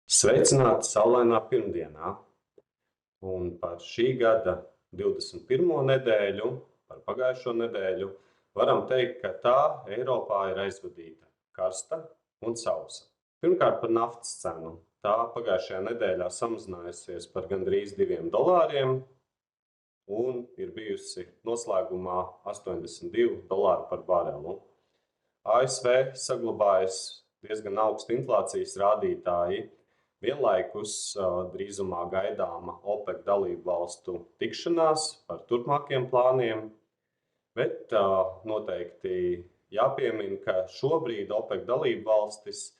Sveicināti saulainā pirmdienā, un par šī gada 21. nedēļu, par pagājušo nedēļu, varam teikt, ka tā Eiropā ir aizvadīta karsta un sausa. Pirmkārt par naftas cenu. Tā pagājušajā nedēļā samazinājusies par gandrīz $2 un ir bijusi noslēgumā $82 par barelu. ASV saglabājas diezgan augsti inflācijas rādītāji, vienlaikus drīzumā gaidāma OPEC dalību valstu tikšanās par turpmākiem plāniem, bet noteikti jāpiemina, ka šobrīd OPEC dalību valstis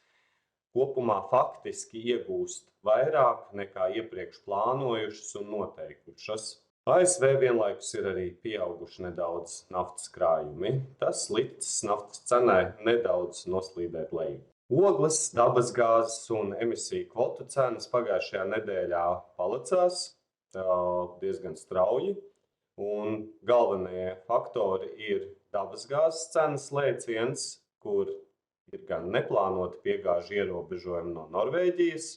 kopumā faktiski iegūst vairāk nekā iepriekš plānojušas un noteikušas. ASV vienlaikus ir arī pieauguši nedaudz naftas krājumi. Tas licis naftas cenai nedaudz noslīdēt leju. Ogles, dabasgāzes un emisiju kvotu cenas pagājušajā nedēļā palecās diezgan strauji, un galvenie faktori ir dabasgāzes cenas lēciens, kur ir gan neplānoti piegāžu ierobežojumi no Norvēģijas,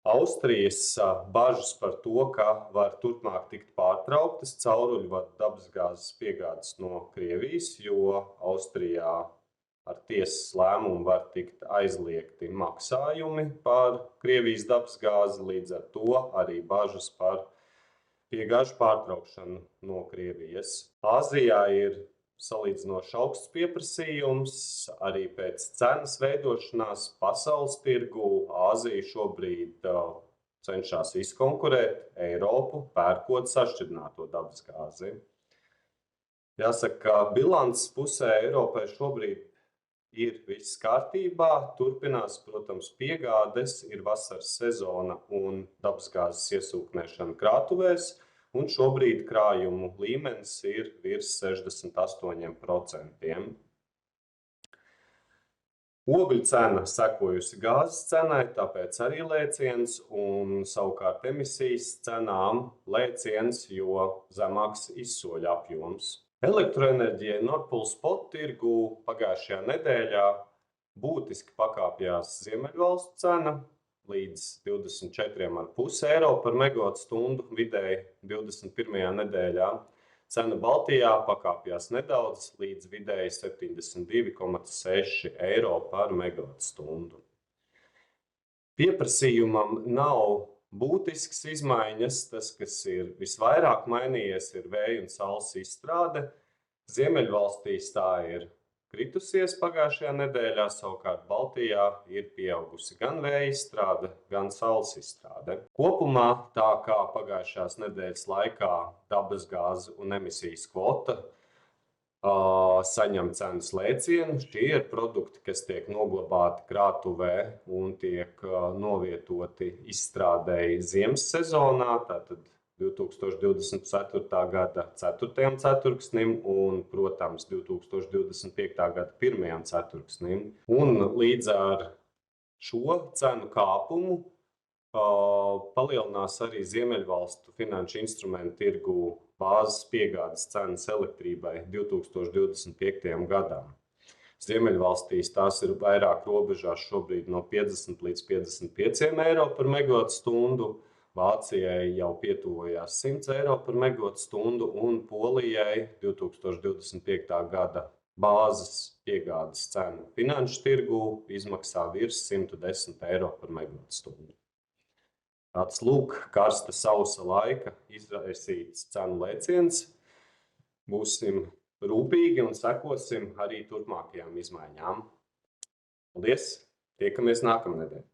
Austrijas bažas par to, ka var turpmāk tikt pārtrauktas cauruļvadu dabasgāzes piegādes no Krievijas, jo Austrijā ar tiesas lēmumu var tikt aizliegti maksājumi par Krievijas dabasgāzi, līdz ar to arī bažas par piegāžu pārtraukšanu no Krievijas. Āzijā ir salīdzinoši augsts pieprasījums, arī pēc cenas veidošanās pasaules tirgu. Āzija šobrīd cenšas izkonkurēt Eiropu, pērkot sašķidrināto dabasgāzi. Jāsaka, ka bilances pusē Eiropai šobrīd ir viss kārtībā, turpinās, protams, piegādes, ir vasaras sezona un dabasgāzes iesūknēšana krātuvēs, un šobrīd krājumu līmenis ir virs 68%. Ogļu cena sekojusi gāzes cenai, tāpēc arī lēciens, un savukārt emisijas cenām lēciens, jo zemāks izsoļu apjoms. Elektroenerģijai Nord Pool spot tirgu pagājušajā nedēļā būtiski pakāpjās Ziemeļvalstu cena līdz 24,5 eiro par megawattstundu vidēji 21. nedēļā. Cena Baltijā pakāpjās nedaudz līdz vidēji 72,6 eiro par megawattstundu. Pieprasījumam nav būtisks izmaiņas. Tas, kas ir visvairāk mainījies, ir vēja un saules izstrāde. Ziemeļvalstīs tā ir kritusies pagājušajā nedēļā, savukārt Baltijā ir pieaugusi gan vēja izstrāde, gan saules izstrāde. Kopumā, tā kā pagājušās nedēļas laikā dabasgāze un emisijas kvota saņem cenas lēcienu, šie ir produkti, kas tiek noglabāti krātuvē un tiek novietoti izstrādēji ziemas sezonā, tātad 2024. gada 4. ceturksnim un, protams, 2025. gada 1. ceturksnim. Un līdz ar šo cenu kāpumu palielinās arī Ziemeļvalstu finanšu instrumentu tirgu bāzes piegādes cenas elektrībai 2025. gadam. Ziemeļvalstīs tās ir vairāk robežās šobrīd no 50 līdz 55 eiro par megawattstundu. Vācijai jau pietuvojās 100 eiro par megawattstundu un Polijai 2025. gada bāzes piegādes cena finanšu tirgu izmaksā virs 110 eiro par megawattstundu. Tāds lūk, karsta sausa laika izraisīts cenu lēciens. Būsim rūpīgi un sekosim arī turpmākajām izmaiņām. Paldies! Tiekamies nākamnedēļ!